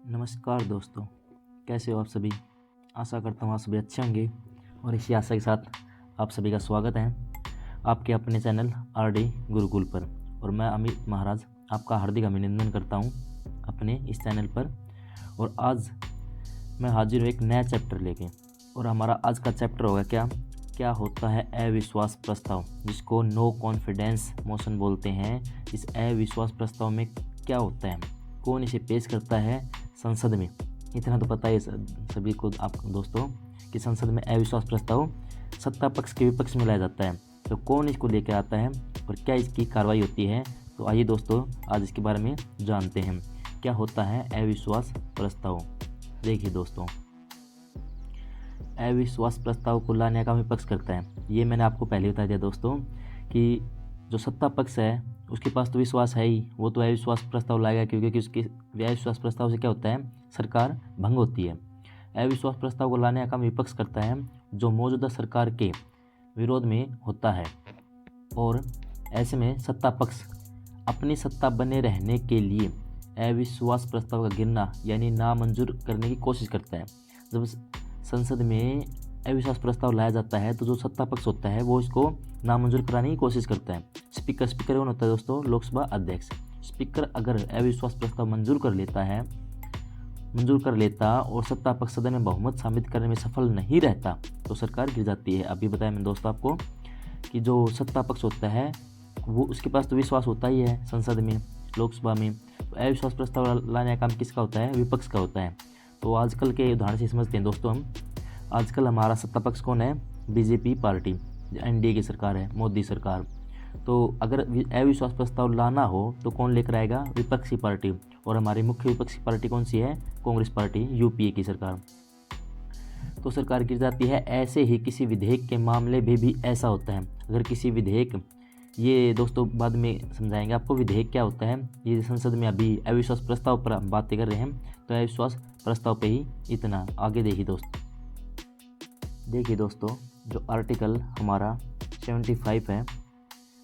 नमस्कार दोस्तों, कैसे हो आप सभी। आशा करता हूँ आप सभी अच्छे होंगे और इसी आशा के साथ आप सभी का स्वागत है आपके अपने चैनल आरडी गुरुकुल पर। और मैं अमित महाराज आपका हार्दिक अभिनंदन करता हूँ अपने इस चैनल पर। और आज मैं हाजिर हूँ एक नया चैप्टर लेके। और हमारा आज का चैप्टर होगा क्या होता है अविश्वास प्रस्ताव, जिसको नो कॉन्फिडेंस मोशन बोलते हैं। इस अविश्वास प्रस्ताव में क्या होता है, कौन इसे पेश करता है संसद में। इतना तो पता है सभी को आप दोस्तों कि संसद में अविश्वास प्रस्ताव सत्ता पक्ष के विपक्ष में लाया जाता है। तो कौन इसको लेकर आता है और क्या इसकी कार्रवाई होती है, तो आइए दोस्तों आज इसके बारे में जानते हैं क्या होता है अविश्वास प्रस्ताव। देखिए दोस्तों, अविश्वास प्रस्ताव को लाने का विपक्ष करता है। ये मैंने आपको पहले बता दिया दोस्तों कि जो सत्ता पक्ष है उसके पास तो विश्वास है ही, वो तो अविश्वास प्रस्ताव लाएगा, क्योंकि उसके अविश्वास प्रस्ताव से क्या होता है, सरकार भंग होती है। अविश्वास प्रस्ताव को लाने का काम विपक्ष करता है जो मौजूदा सरकार के विरोध में होता है। और ऐसे में सत्ता पक्ष अपनी सत्ता बने रहने के लिए अविश्वास प्रस्ताव का गिरना यानी नामंजूर करने की कोशिश करता है। जब संसद में अविश्वास प्रस्ताव लाया जाता है तो जो सत्ता पक्ष होता है वो इसको नामंजूर कराने की कोशिश करता है। स्पीकर कौन होता है दोस्तों, लोकसभा अध्यक्ष। स्पीकर अगर अविश्वास प्रस्ताव मंजूर कर लेता और सत्ता पक्ष सदन में बहुमत साबित करने में सफल नहीं रहता तो सरकार गिर जाती है। अभी बताया मैंने दोस्तों आपको कि जो सत्ता पक्ष होता है वो उसके पास तो विश्वास होता ही है संसद में, लोकसभा में। तो अविश्वास प्रस्ताव लाने का काम किसका होता है, विपक्ष का होता है। तो आजकल के उदाहरण से समझते हैं दोस्तों हम। आजकल हमारा सत्ता पक्ष कौन है, बीजेपी पार्टी, एनडीए की सरकार है, मोदी सरकार। तो अगर अविश्वास प्रस्ताव लाना हो तो कौन लेकर आएगा, विपक्षी पार्टी। और हमारी मुख्य विपक्षी पार्टी कौन सी है, कांग्रेस पार्टी, यूपीए की सरकार। तो सरकार गिर जाती है। ऐसे ही किसी विधेयक के मामले में भी ऐसा होता है। अगर किसी विधेयक, ये दोस्तों बाद में समझाएंगे आपको विधेयक क्या होता है। ये संसद में अभी अविश्वास प्रस्ताव पर हम बातें कर रहे हैं, तो अविश्वास प्रस्ताव पे ही इतना। आगे देखिए दोस्तों, जो आर्टिकल हमारा 75 है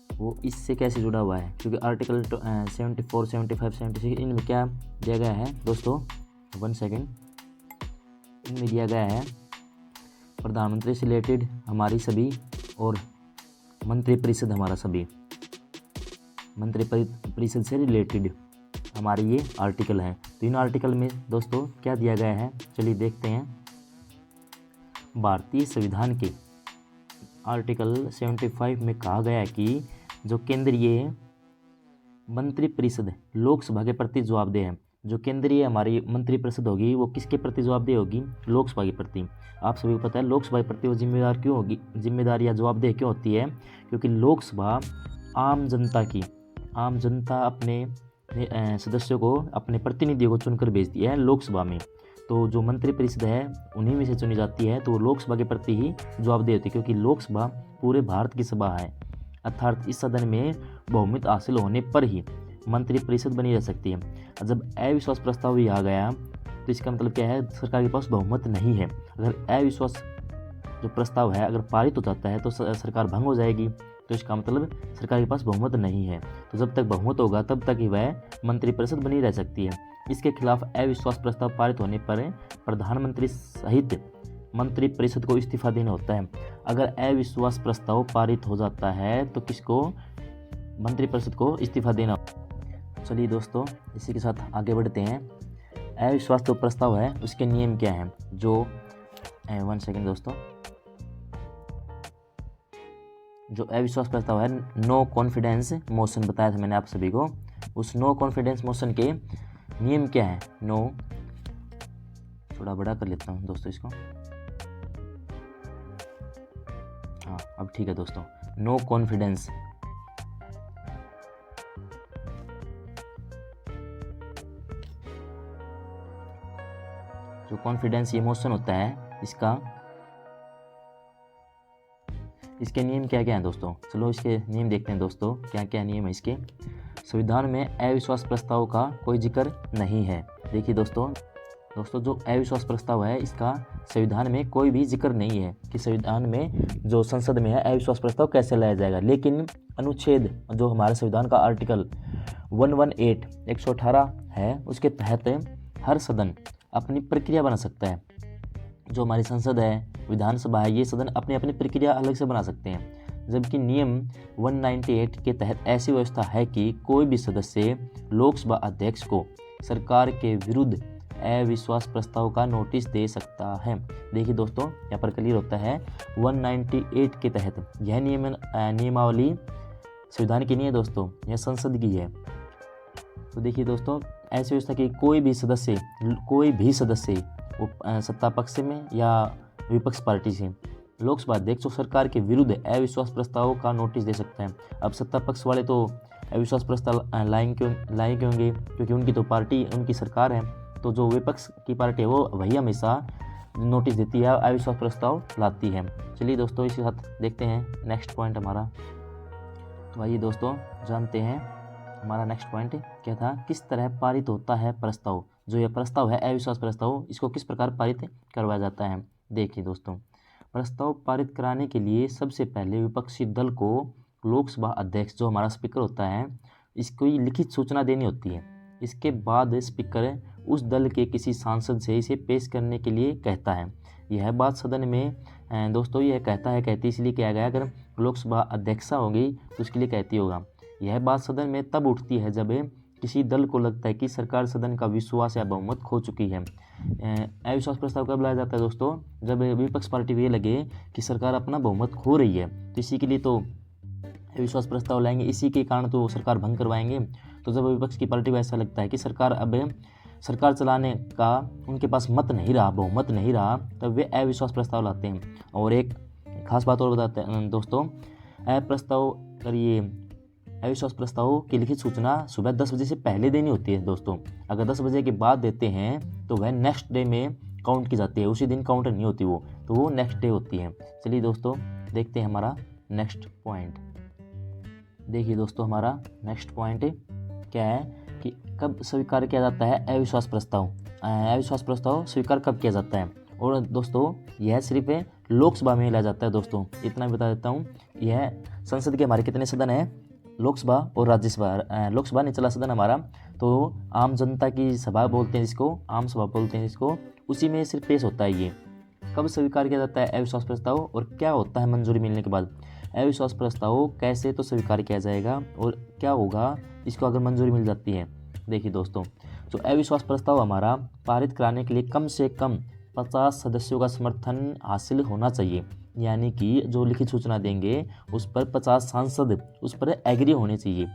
वो इससे कैसे जुड़ा हुआ है, क्योंकि आर्टिकल 74, 75, 76 इनमें क्या दिया गया है दोस्तों, 1 सेकेंड, इनमें दिया गया है प्रधानमंत्री से रिलेटेड हमारी सभी और मंत्रिपरिषद हमारा सभी, मंत्रिपरिषद से रिलेटेड हमारे ये आर्टिकल हैं। तो इन आर्टिकल में दोस्तों क्या दिया गया है, चलिए देखते हैं। भारतीय संविधान के आर्टिकल 75 में कहा गया है कि जो केंद्रीय मंत्रिपरिषद लोकसभा के प्रति जवाबदेह है। जो केंद्रीय हमारी मंत्रिपरिषद होगी वो किसके प्रति जवाबदेह होगी, लोकसभा के प्रति। आप सभी को पता है लोकसभा के प्रति वो जिम्मेदार क्यों होगी, जिम्मेदार या जवाबदेह क्यों होती है, क्योंकि लोकसभा आम जनता अपने सदस्यों को, अपने प्रतिनिधियों को चुनकर भेजती है लोकसभा में। तो जो मंत्रिपरिषद है उन्हीं में से चुनी जाती है, तो वो लोकसभा के प्रति ही जवाबदेह होती है, क्योंकि लोकसभा पूरे भारत की सभा है। अर्थात इस सदन में बहुमत हासिल होने पर ही मंत्रिपरिषद बनी जा सकती है। जब अविश्वास प्रस्ताव भी आ गया तो इसका मतलब क्या है, सरकार के पास बहुमत नहीं है। अगर अविश्वास जो प्रस्ताव है अगर पारित हो जाता है तो सरकार भंग हो जाएगी। तो इसका मतलब सरकार के पास बहुमत नहीं है। तो जब तक बहुमत होगा तब तक ही वह मंत्रिपरिषद बनी रह सकती है। इसके खिलाफ अविश्वास प्रस्ताव पारित होने पर प्रधानमंत्री सहित मंत्रिपरिषद को इस्तीफा देना होता है। अगर अविश्वास प्रस्ताव पारित हो जाता है तो किसको, मंत्रिपरिषद को इस्तीफा देना। चलिए दोस्तों इसी के साथ आगे बढ़ते हैं। अविश्वास जो प्रस्ताव है उसके नियम क्या हैं, जो 1 सेकेंड दोस्तों, जो अविश्वास प्रस्ताव है नो कॉन्फिडेंस मोशन बताया था मैंने आप सभी को। उस नो कॉन्फिडेंस मोशन के नियम क्या है, थोड़ा बड़ा कर लेता हूँ दोस्तों इसको, हाँ अब ठीक है दोस्तों। नो कॉन्फिडेंस जो कॉन्फिडेंस ये मोशन होता है इसके नियम क्या क्या हैं दोस्तों। चलो इसके नियम देखते हैं दोस्तों, क्या क्या नियम है इसके। संविधान में अविश्वास प्रस्ताव का कोई जिक्र नहीं है। देखिए दोस्तों जो अविश्वास प्रस्ताव है इसका संविधान में कोई भी जिक्र नहीं है कि संविधान में जो संसद में है अविश्वास प्रस्ताव कैसे लाया जाएगा। लेकिन अनुच्छेद जो हमारे संविधान का आर्टिकल 118 है उसके तहत हर सदन अपनी प्रक्रिया बना सकता है। जो हमारी संसद है, विधानसभा है, ये सदन अपनी अपनी प्रक्रिया अलग से बना सकते हैं। जबकि नियम 198 के तहत ऐसी व्यवस्था है कि कोई भी सदस्य लोकसभा अध्यक्ष को सरकार के विरुद्ध अविश्वास प्रस्ताव का नोटिस दे सकता है। देखिए दोस्तों, यहाँ पर क्लियर होता है 198 के तहत यह नियमावली संविधान की नहीं है दोस्तों, यह संसद की है। तो देखिए दोस्तों, ऐसी व्यवस्था कि कोई भी सदस्य वो सत्ता पक्ष में या विपक्ष पार्टी से लोकसभा अध्यक्ष को सरकार के विरुद्ध अविश्वास प्रस्ताव का नोटिस दे सकते हैं। अब सत्ता पक्ष वाले तो अविश्वास प्रस्ताव लाएंगे होंगे, क्योंकि उनकी तो पार्टी, उनकी सरकार है। तो जो विपक्ष की पार्टी है वो वही हमेशा नोटिस देती है, अविश्वास प्रस्ताव लाती है। चलिए दोस्तों, इसके साथ देखते हैं नेक्स्ट पॉइंट हमारा। तो आइए दोस्तों जानते हैं हमारा नेक्स्ट पॉइंट क्या था। किस तरह पारित होता है प्रस्ताव। जो यह प्रस्ताव है अविश्वास प्रस्ताव, इसको किस प्रकार पारित करवाया जाता है। देखिए दोस्तों, प्रस्ताव पारित कराने के लिए सबसे पहले विपक्षी दल को लोकसभा अध्यक्ष, जो हमारा स्पीकर होता है, इसको लिखित सूचना देनी होती है। इसके बाद स्पीकर उस दल के किसी सांसद से इसे पेश करने के लिए कहता है। यह बात सदन में दोस्तों यह कहती इसलिए किया गया, अगर लोकसभा अध्यक्षा होगी तो उसके लिए कहती होगा। यह बात सदन में तब उठती है जब किसी दल को लगता है कि सरकार सदन का विश्वास या बहुमत खो चुकी है। अविश्वास प्रस्ताव कब लाया जाता है दोस्तों, जब विपक्ष पार्टी को ये लगे कि सरकार अपना बहुमत खो रही है, तो इसी के लिए तो अविश्वास प्रस्ताव लाएंगे, इसी के कारण तो सरकार भंग करवाएंगे। तो जब विपक्ष की पार्टी को ऐसा लगता है कि सरकार चलाने का उनके पास मत नहीं रहा, बहुमत नहीं रहा, तब वे अविश्वास प्रस्ताव लाते हैं। और एक खास बात और बताते हैं दोस्तों, अविश्वास प्रस्ताव की लिखित सूचना सुबह 10 बजे से पहले देनी होती है दोस्तों। अगर 10 बजे के बाद देते हैं तो वह नेक्स्ट डे में काउंट की जाती है, उसी दिन काउंट नहीं होती वो, तो वो नेक्स्ट डे होती है। चलिए दोस्तों देखते हैं हमारा नेक्स्ट पॉइंट। देखिए दोस्तों, हमारा नेक्स्ट पॉइंट क्या है कि कब स्वीकार किया जाता है अविश्वास प्रस्ताव। अविश्वास प्रस्ताव स्वीकार कब किया जाता है, और दोस्तों यह सिर्फ लोकसभा में लाया जाता है। दोस्तों इतना बता देता हूँ, यह संसद के हमारे कितने सदन हैं, लोकसभा और राज्यसभा। लोकसभा निचला सदन हमारा, तो आम जनता की सभा बोलते हैं जिसको, आम सभा बोलते हैं जिसको, उसी में सिर्फ पेश होता है। ये कब स्वीकार किया जाता है अविश्वास प्रस्ताव, और क्या होता है मंजूरी मिलने के बाद। अविश्वास प्रस्ताव कैसे तो स्वीकार किया जाएगा और क्या होगा इसको अगर मंजूरी मिल जाती है। देखिए दोस्तों, जो अविश्वास प्रस्ताव हमारा पारित कराने के लिए कम से कम 50 सदस्यों का समर्थन हासिल होना चाहिए, यानी कि जो लिखित सूचना देंगे उस पर 50 सांसद उस पर एग्री होने चाहिए,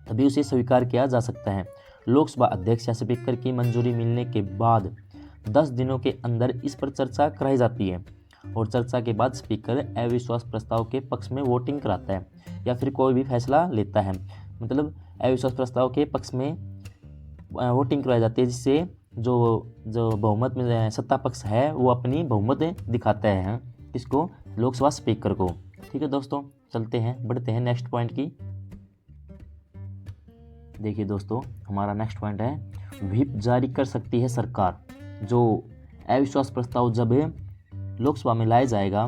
तभी उसे स्वीकार किया जा सकता है। लोकसभा अध्यक्ष या स्पीकर की मंजूरी मिलने के बाद 10 दिनों के अंदर इस पर चर्चा कराई जाती है, और चर्चा के बाद स्पीकर अविश्वास प्रस्ताव के पक्ष में वोटिंग कराता है या फिर कोई भी फैसला लेता है। मतलब अविश्वास प्रस्ताव के पक्ष में वोटिंग कराई जाती है, जिससे जो बहुमत में सत्ता पक्ष है वो अपनी बहुमत दिखाता है, किसको, लोकसभा स्पीकर को। ठीक है दोस्तों, चलते हैं, बढ़ते हैं नेक्स्ट पॉइंट की। देखिए दोस्तों, हमारा नेक्स्ट पॉइंट है व्हिप जारी कर सकती है सरकार। जो अविश्वास प्रस्ताव जब लोकसभा में लाया जाएगा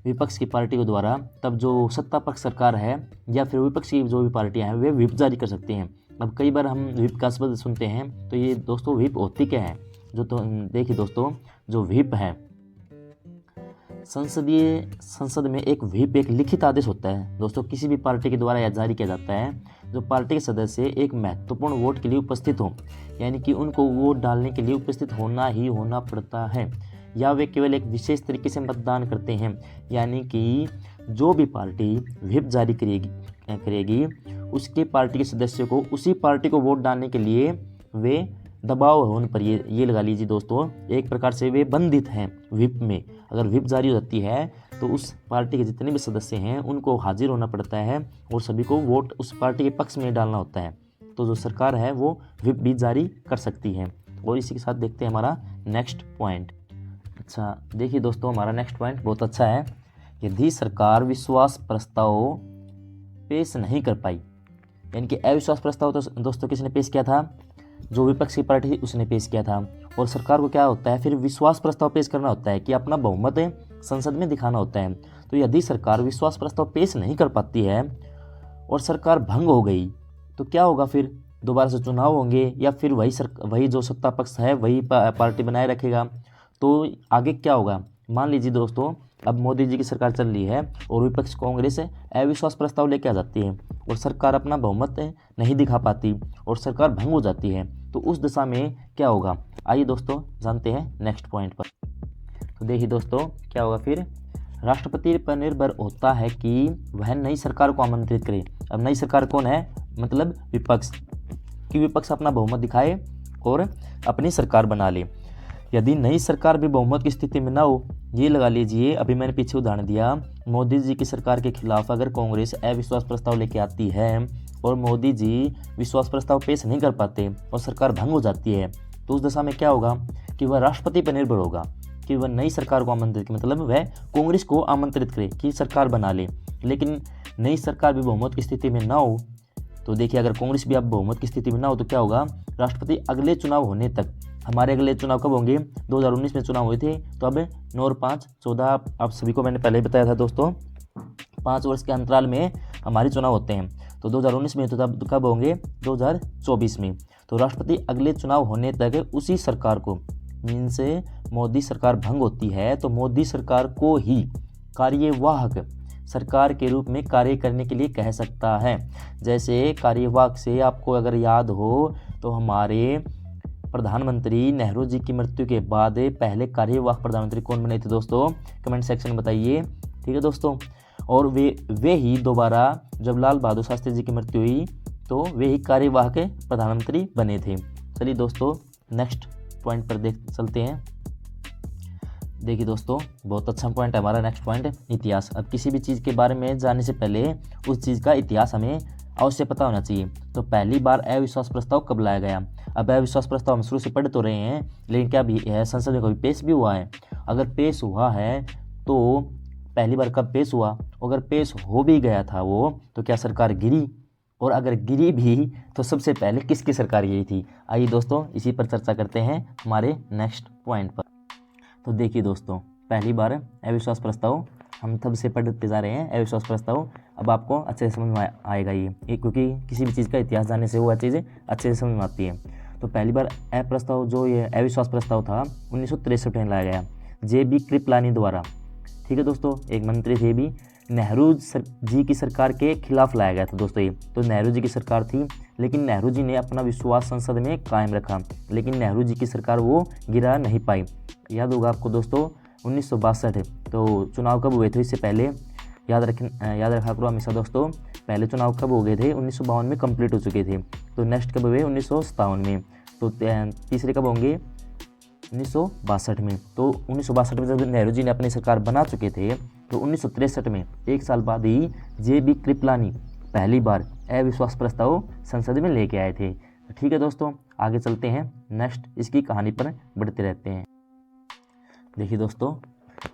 विपक्ष की पार्टी के द्वारा, तब जो सत्ता पक्ष सरकार है या फिर विपक्ष की जो भी पार्टियां हैं वे व्हिप जारी कर सकती हैं। अब कई बार हम व्हिप का शब्द सुनते हैं, तो ये दोस्तों व्हिप होती क्या है। देखिए दोस्तों, जो व्हिप है, संसद में एक व्हिप एक लिखित आदेश होता है दोस्तों, किसी भी पार्टी के द्वारा यह जारी किया जाता है। जो पार्टी के सदस्य एक महत्वपूर्ण वोट के लिए उपस्थित हो, यानी कि उनको वोट डालने के लिए उपस्थित होना पड़ता है, या वे केवल एक विशेष तरीके से मतदान करते हैं, यानी कि जो भी पार्टी व्हिप जारी करेगी उसके पार्टी के सदस्यों को उसी पार्टी को वोट डालने के लिए वे दबाव होने पर, ये लगा लीजिए दोस्तों, एक प्रकार से वे बंधित हैं व्हिप में। अगर व्हिप जारी हो जाती है तो उस पार्टी के जितने भी सदस्य हैं उनको हाजिर होना पड़ता है और सभी को वोट उस पार्टी के पक्ष में डालना होता है। तो जो सरकार है वो व्हिप भी जारी कर सकती है। और इसी के साथ देखते हैं हमारा नेक्स्ट पॉइंट। अच्छा देखिए दोस्तों, हमारा नेक्स्ट पॉइंट बहुत अच्छा है। यदि सरकार विश्वास प्रस्ताव पेश नहीं कर पाई, यानी कि अविश्वास प्रस्ताव तो दोस्तों किसने पेश किया था, जो विपक्ष की पार्टी थी उसने पेश किया था, और सरकार को क्या होता है फिर विश्वास प्रस्ताव पेश करना होता है कि अपना बहुमत संसद में दिखाना होता है। तो यदि सरकार विश्वास प्रस्ताव पेश नहीं कर पाती है और सरकार भंग हो गई, तो क्या होगा फिर, दोबारा से चुनाव होंगे या फिर वही जो सत्ता पक्ष है वही पार्टी बनाए रखेगा, तो आगे क्या होगा। मान लीजिए दोस्तों, अब मोदी जी की सरकार चल रही है और विपक्ष कांग्रेस अविश्वास प्रस्ताव लेके आ जाती है और सरकार अपना बहुमत नहीं दिखा पाती और सरकार भंग हो जाती है, तो उस दिशा में क्या होगा। आइए दोस्तों जानते हैं नेक्स्ट पॉइंट पर। तो देखिए दोस्तों क्या होगा फिर, राष्ट्रपति पर निर्भर होता है कि वह नई सरकार को आमंत्रित करे। अब नई सरकार कौन है, मतलब विपक्ष, कि विपक्ष अपना बहुमत दिखाए और अपनी सरकार बना ले। यदि नई सरकार भी बहुमत की स्थिति में ना हो, ये लगा लीजिए अभी मैंने पीछे उदाहरण दिया, मोदी जी की सरकार के खिलाफ अगर कांग्रेस अविश्वास प्रस्ताव लेके आती है और मोदी जी विश्वास प्रस्ताव पेश नहीं कर पाते और सरकार भंग हो जाती है, तो उस दशा में क्या होगा कि वह राष्ट्रपति पर निर्भर होगा कि वह नई सरकार को आमंत्रित, मतलब वह कांग्रेस को आमंत्रित करे कि सरकार बना ले। लेकिन नई सरकार भी बहुमत की स्थिति में ना हो, तो देखिए अगर कांग्रेस भी अब बहुमत की स्थिति में ना हो तो क्या होगा, राष्ट्रपति अगले चुनाव होने तक, हमारे अगले चुनाव कब होंगे, 2019 में चुनाव हुए थे, तो अब 9 और 5 14, आप सभी को मैंने पहले ही बताया था दोस्तों, 5 वर्ष के अंतराल में हमारे चुनाव होते हैं। तो 2019 में तो तब कब होंगे, 2024 में। तो राष्ट्रपति अगले चुनाव होने तक उसी सरकार को, मीन्स मोदी सरकार भंग होती है तो मोदी सरकार को ही कार्यवाहक सरकार के रूप में कार्य करने के लिए कह सकता है। जैसे कार्यवाहक से आपको अगर याद हो तो हमारे प्रधानमंत्री नेहरू जी की मृत्यु के बाद पहले कार्यवाहक प्रधानमंत्री कौन बने थे दोस्तों, कमेंट सेक्शन में बताइए, ठीक है दोस्तों। और वे ही दोबारा जब लाल बहादुर शास्त्री जी की मृत्यु हुई तो वे ही कार्यवाहक प्रधानमंत्री बने थे। चलिए दोस्तों नेक्स्ट पॉइंट पर चलते हैं। देखिए दोस्तों बहुत अच्छा पॉइंट है हमारा नेक्स्ट पॉइंट, इतिहास। अब किसी भी चीज़ के बारे में जानने से पहले उस चीज़ का इतिहास हमें अवश्य पता होना चाहिए। तो पहली बार अविश्वास प्रस्ताव कब लाया गया। अब अविश्वास प्रस्ताव हम शुरू से पढ़ तो रहे हैं, लेकिन क्या भी है संसद में कभी पेश भी हुआ है। अगर पेश हुआ है तो पहली बार कब पेश हुआ, अगर पेश हो भी गया था वो, तो क्या सरकार गिरी, और अगर गिरी भी तो सबसे पहले किसकी सरकार गिरी थी। आइए दोस्तों इसी पर चर्चा करते हैं हमारे नेक्स्ट पॉइंट पर। तो देखिए दोस्तों पहली बार अविश्वास प्रस्ताव हम तब से पढ़ते जा रहे हैं, अविश्वास प्रस्ताव अब आपको अच्छे से समझ में आएगा ये, क्योंकि किसी भी चीज़ का इतिहास जानने से वो चीज़ें अच्छे से समझ में आती है। तो पहली बार प्रस्ताव जो ये अविश्वास प्रस्ताव था 1963 में लाया गया JB कृपलानी द्वारा, ठीक है दोस्तों, एक मंत्री थे भी, नेहरू जी की सरकार के खिलाफ लाया गया था दोस्तों ये। तो नेहरू जी की सरकार थी, लेकिन नेहरू जी ने अपना विश्वास संसद में कायम रखा, लेकिन नेहरू जी की सरकार वो गिरा नहीं पाई। याद होगा आपको दोस्तों 1962, तो चुनाव कब हुए थे इससे पहले, याद रखा करो हमेशा दोस्तों, पहले चुनाव कब हो गए थे 1952 में कंप्लीट हो चुके थे। तो नेक्स्ट कब हुए 1957 में, तो तीसरे कब होंगे 1962 में। तो 1962 में जब नेहरू जी ने अपनी सरकार बना चुके थे, तो 1963 में एक साल बाद ही JB कृपलानी पहली बार अविश्वास प्रस्ताव संसद में लेके आए थे। ठीक है दोस्तों आगे चलते हैं, नेक्स्ट इसकी कहानी पर बढ़ते रहते हैं। देखिए दोस्तों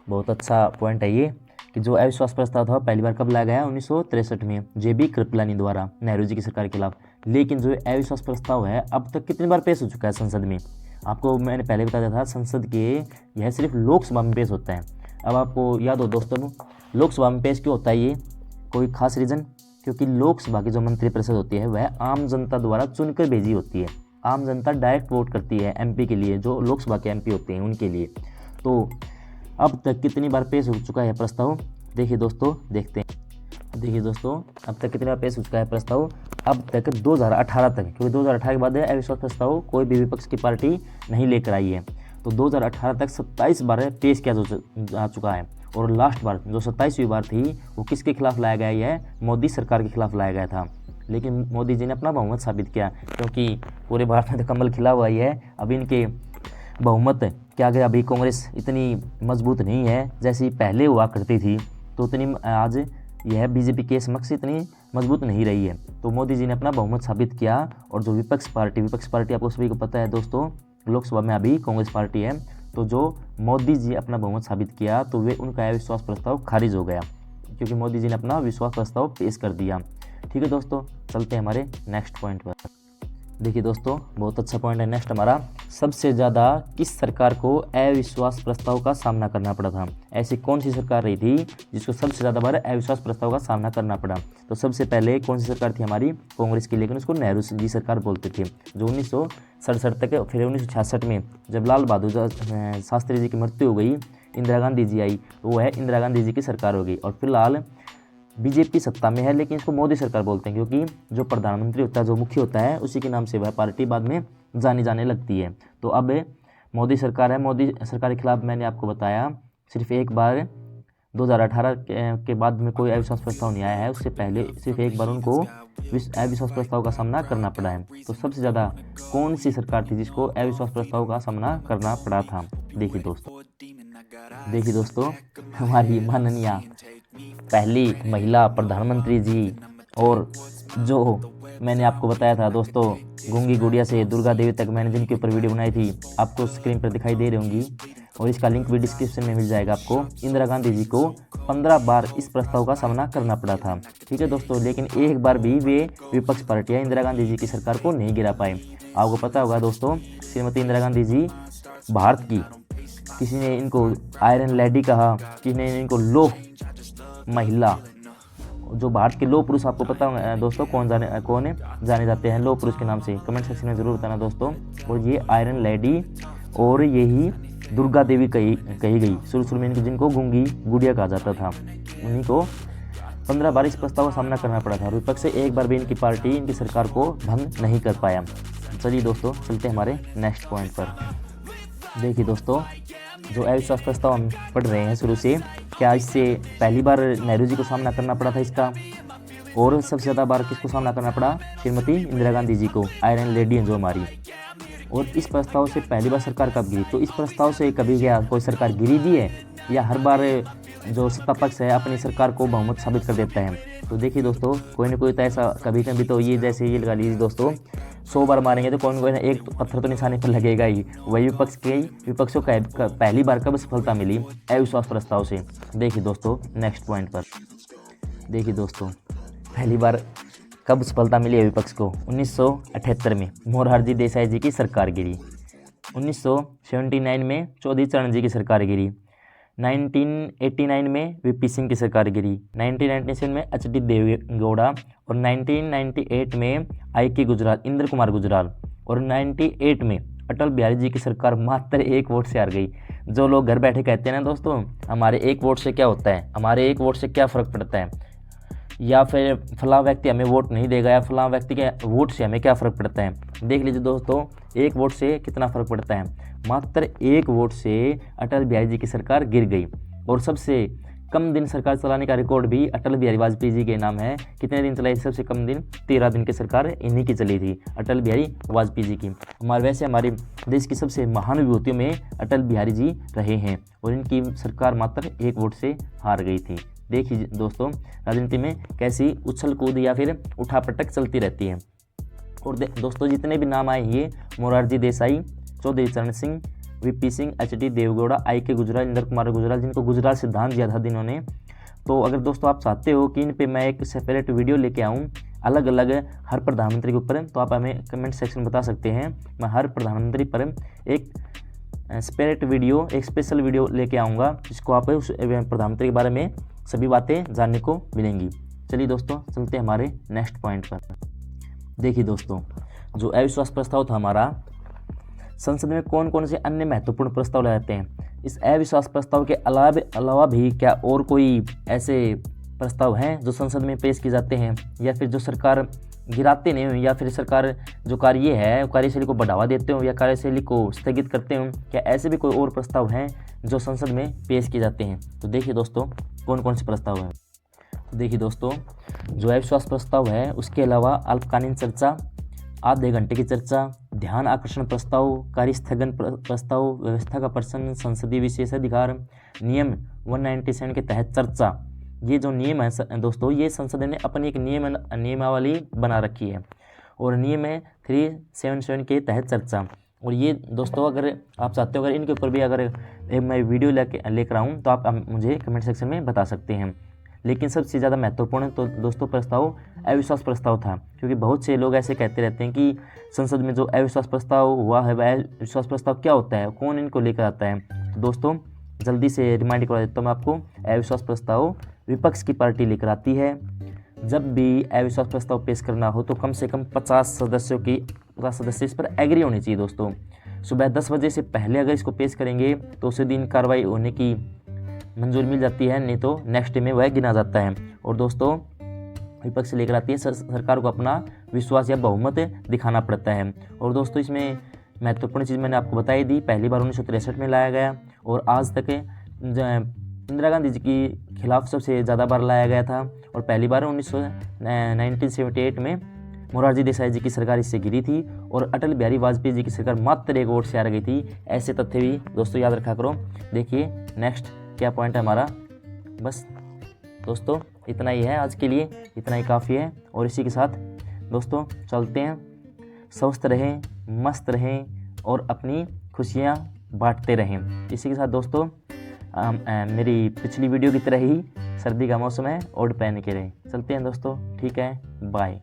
बहुत अच्छा पॉइंट है ये कि जो अविश्वास प्रस्ताव था पहली बार कब लाया गया 1963 में JB कृपलानी द्वारा नेहरू जी की सरकार के खिलाफ। लेकिन जो अविश्वास प्रस्ताव है अब तक कितनी बार पेश हो चुका है संसद में, आपको मैंने पहले बताया था संसद के यह सिर्फ लोकसभा में पेश होता है। अब आपको याद हो दोस्तों लोकसभा में पेश क्यों होता है ये, कोई खास रीज़न, क्योंकि लोकसभा की जो मंत्रिपरिषद होती है वह आम जनता द्वारा चुनकर भेजी होती है। आम जनता डायरेक्ट वोट करती है MP के लिए, जो लोकसभा के MP होते हैं उनके लिए। तो अब तक कितनी बार पेश हो चुका है प्रस्ताव, देखिए दोस्तों देखते हैं। देखिए दोस्तों अब तक कितनी बार पेश हो चुका है प्रस्ताव, अब तक 2018 तक, क्योंकि 2018 के बाद अविश्वास प्रस्ताव कोई भी विपक्ष की पार्टी नहीं लेकर आई है। तो 2018 तक 27 बार पेश किया जा चुका है, और लास्ट बार जो 27वीं बार थी वो किसके खिलाफ लाया गया है, मोदी सरकार के खिलाफ लाया गया था। लेकिन मोदी जी ने अपना बहुमत साबित किया, क्योंकि पूरे भारत में तो कमल खिला हुआ ही है। अब इनके बहुमत क्या गया, अभी कांग्रेस इतनी मजबूत नहीं है जैसी पहले हुआ करती थी, तो उतनी आज यह BJP के समक्ष इतनी मजबूत नहीं रही है। तो मोदी जी ने अपना बहुमत साबित किया, और जो विपक्ष पार्टी आपको सभी को पता है दोस्तों लोकसभा में अभी कांग्रेस पार्टी है, तो जो मोदी जी अपना बहुमत साबित किया तो वे उनका अविश्वास प्रस्ताव खारिज हो गया, क्योंकि मोदी जी ने अपना विश्वास प्रस्ताव पेश कर दिया। ठीक है दोस्तों चलते हैं हमारे नेक्स्ट पॉइंट पर। देखिए दोस्तों, बहुत अच्छा पॉइंट है। नेक्स्ट हमारा, सबसे ज़्यादा किस सरकार को अविश्वास प्रस्ताव का सामना करना पड़ा था? ऐसी कौन सी सरकार रही थी जिसको सबसे ज़्यादा बार अविश्वास प्रस्ताव का सामना करना पड़ा? तो सबसे पहले कौन सी सरकार थी? हमारी कांग्रेस की, लेकिन उसको नेहरू जी सरकार बोलते थे, जो 1967 तक, फिर 1966 में जब लाल बहादुर शास्त्री जी की मृत्यु हो गई, इंदिरा गांधी जी आई, तो वो है इंदिरा गांधी जी की सरकार हो गई। और फिलहाल बीजेपी सत्ता में है, लेकिन इसको मोदी सरकार बोलते हैं, क्योंकि जो प्रधानमंत्री होता है, जो मुख्य होता है, उसी के नाम से वह पार्टी बाद में जानी जाने लगती है। तो अब मोदी सरकार है। मोदी सरकार के खिलाफ मैंने आपको बताया सिर्फ एक बार 2018 के बाद में कोई अविश्वास प्रस्ताव नहीं आया है, उससे पहले सिर्फ एक बार उनको अविश्वास प्रस्ताव का सामना करना पड़ा है। तो सबसे ज़्यादा कौन सी सरकार थी जिसको अविश्वास प्रस्ताव का सामना करना पड़ा था? देखिए दोस्तों, हमारी माननीय पहली महिला प्रधानमंत्री जी, और जो मैंने आपको बताया था दोस्तों, गूंगी गुड़िया से दुर्गा देवी तक मैंने जिनके ऊपर वीडियो बनाई थी, आपको स्क्रीन पर दिखाई दे रही होंगी, और इसका लिंक भी डिस्क्रिप्शन में मिल जाएगा आपको। इंदिरा गांधी जी को 15 बार इस प्रस्ताव का सामना करना पड़ा था, ठीक है दोस्तों, लेकिन एक बार भी वे विपक्ष पार्टियां इंदिरा गांधी जी की सरकार को नहीं गिरा पाए। आपको पता होगा दोस्तों, श्रीमती इंदिरा गांधी जी भारत की, किसी ने इनको आयरन लेडी कहा, किसी ने इनको लो महिला, जो भारत के लो पुरुष, आपको पता है दोस्तों कौन जाने जाते हैं लो पुरुष के नाम से? कमेंट सेक्शन में जरूर बताना दोस्तों। और ये आयरन लेडी और यही दुर्गा देवी कही गई शुरू में, इनको जिनको गूंगी गुड़िया कहा जाता था, उन्हीं को 15 बार इस प्रस्ताव का सामना करना पड़ा था। विपक्ष से एक बार भी इनकी पार्टी, इनकी सरकार को भंग नहीं कर पाया। चलिए दोस्तों, चलते हैं हमारे नेक्स्ट पॉइंट पर। देखिए दोस्तों, जो अविश्वास प्रस्ताव हम पढ़ रहे हैं शुरू से, क्या इससे पहली बार नेहरू जी को सामना करना पड़ा था इसका? और सबसे ज़्यादा बार किसको सामना करना पड़ा? श्रीमती इंदिरा गांधी जी को, आयरन लेडी हैं जो हमारी। और इस प्रस्ताव से पहली बार सरकार कब गिरी? तो इस प्रस्ताव से कभी क्या कोई सरकार गिरी भी है, या हर बार जो सत्ता पक्ष है अपनी सरकार को बहुमत साबित कर देता है? तो देखिए दोस्तों, कोई ना कोई तो ऐसा कभी कभी तो ये, जैसे ये लगा लीजिए दोस्तों, 100 बार मारेंगे तो कोई ना एक पत्थर तो निशाने पर लगेगा ही। वही विपक्षों का पहली बार कब सफलता मिली अविश्वास प्रस्ताव से? देखिए दोस्तों, नेक्स्ट पॉइंट पर देखिए दोस्तों, पहली बार कब सफलता मिली है विपक्ष को? 1978 में मोरारजी देसाई जी की सरकार गिरी। 1979 में चौधरी चरण जी की सरकार गिरी। 1989 में वीपी सिंह की सरकार गिरी। 1997 में एच.डी. देवेगौड़ा, और 1998 में आई.के. गुजराल, इंद्र कुमार गुजराल, और 98 में अटल बिहारी जी की सरकार मात्र 1 वोट से हार गई। जो लोग घर बैठे कहते हैं ना दोस्तों, हमारे 1 वोट से क्या होता है, हमारे 1 वोट से क्या फ़र्क पड़ता है, या फिर फलां व्यक्ति हमें वोट नहीं देगा, या फलां व्यक्ति के वोट से हमें क्या फ़र्क पड़ता है, देख लीजिए दोस्तों, 1 वोट से कितना फ़र्क पड़ता है। मात्र 1 वोट से अटल बिहारी जी की सरकार गिर गई। और सबसे कम दिन सरकार चलाने का रिकॉर्ड भी अटल बिहारी वाजपेयी जी के नाम है। कितने दिन चलाई? सबसे कम दिन 13 दिन की सरकार इन्हीं की चली थी, अटल बिहारी वाजपेयी जी की। हमारे देश की सबसे महान विभूतियों में अटल बिहारी जी रहे हैं, और इनकी सरकार मात्र 1 वोट से हार गई थी। देखिए दोस्तों, राजनीति में कैसी उछल कूद या फिर उठापटक चलती रहती है। और दोस्तों, जितने भी नाम आए, ये मोरारजी देसाई, चौधरी चरण सिंह, वीपी सिंह, एच.डी. देवेगौड़ा, आई.के. गुजराल, इंद्र कुमार गुजराल, जिनको गुजराल सिद्धांत दिया था जिन्होंने। तो अगर दोस्तों आप चाहते हो कि इन पे मैं एक सेपरेट वीडियो लेके आऊँ अलग अलग हर प्रधानमंत्री के ऊपर, तो आप हमें कमेंट सेक्शन में बता सकते हैं। मैं हर प्रधानमंत्री पर एक सेपरेट वीडियो, एक स्पेशल वीडियो लेके आऊँगा, जिसको आप उस प्रधानमंत्री के बारे में सभी बातें जानने को मिलेंगी। चलिए दोस्तों, चलते हैं हमारे नेक्स्ट पॉइंट पर। देखिए दोस्तों, जो अविश्वास प्रस्ताव था हमारा, संसद में कौन कौन से अन्य महत्वपूर्ण प्रस्ताव लाए जाते हैं? इस अविश्वास प्रस्ताव के अलावा भी क्या और कोई ऐसे प्रस्ताव हैं जो संसद में पेश किए जाते हैं, या फिर जो सरकार गिराते नहीं हो, या फिर सरकार जो कार्य है कार्यशैली को बढ़ावा देते हो या कार्यशैली को स्थगित करते हो? क्या ऐसे भी कोई और प्रस्ताव हैं जो संसद में पेश किए जाते हैं? तो देखिए दोस्तों, कौन कौन से प्रस्ताव हैं। तो देखिए दोस्तों, जो अविश्वास प्रस्ताव है उसके अलावा अल्पकालीन चर्चा, आधे घंटे की चर्चा, ध्यान आकर्षण प्रस्ताव, कार्य स्थगन प्रस्ताव, व्यवस्था का प्रश्न, संसदीय विशेषाधिकार, नियम 197 के तहत चर्चा। ये जो नियम है दोस्तों, ये संसद ने अपनी एक नियमावली बना रखी है, और नियम है 377 के तहत चर्चा। और ये दोस्तों, अगर आप चाहते हो अगर इनके ऊपर भी अगर मैं वीडियो लेकर आऊँ, तो आप मुझे कमेंट सेक्शन में बता सकते हैं। लेकिन सबसे ज़्यादा महत्वपूर्ण तो दोस्तों प्रस्ताव अविश्वास प्रस्ताव था, क्योंकि बहुत से लोग ऐसे कहते रहते हैं कि संसद में जो अविश्वास प्रस्ताव हुआ है वह अविश्वास प्रस्ताव क्या होता है, कौन इनको लेकर आता है। तो दोस्तों जल्दी से रिमाइंड करवा देता हूँ मैं आपको, अविश्वास प्रस्ताव विपक्ष की पार्टी लेकर आती है। जब भी अविश्वास प्रस्ताव पेश करना हो तो कम से कम 50 सदस्य इस पर एग्री होने चाहिए दोस्तों। सुबह 10 बजे से पहले अगर इसको पेश करेंगे तो उसी दिन कार्रवाई होने की मंजूरी मिल जाती है, नहीं तो नेक्स्ट डे में वह गिना जाता है। और दोस्तों विपक्ष लेकर आती है, सरकार को अपना विश्वास या बहुमत दिखाना पड़ता है। और दोस्तों इसमें महत्वपूर्ण चीज़ मैंने आपको बताई दी, पहली बार 1963 में लाया गया और आज तक इंदिरा गांधी जी के खिलाफ सबसे ज़्यादा बार लाया गया था। और पहली बार 1978 में मोरारजी देसाई जी की सरकार इससे गिरी थी और अटल बिहारी वाजपेयी जी की सरकार मात्र 1 वोट से हार गई थी। ऐसे तथ्य भी दोस्तों याद रखा करो। देखिए नेक्स्ट क्या पॉइंट है हमारा। बस दोस्तों इतना ही है आज के लिए, इतना ही काफ़ी है। और इसी के साथ दोस्तों चलते हैं, स्वस्थ रहें, मस्त रहें और अपनी खुशियाँ बांटते रहें। इसी के साथ दोस्तों मेरी पिछली वीडियो की तरह ही सर्दी का मौसम है, ओढ़ पहन के रहें। चलते हैं दोस्तों, ठीक है, बाय।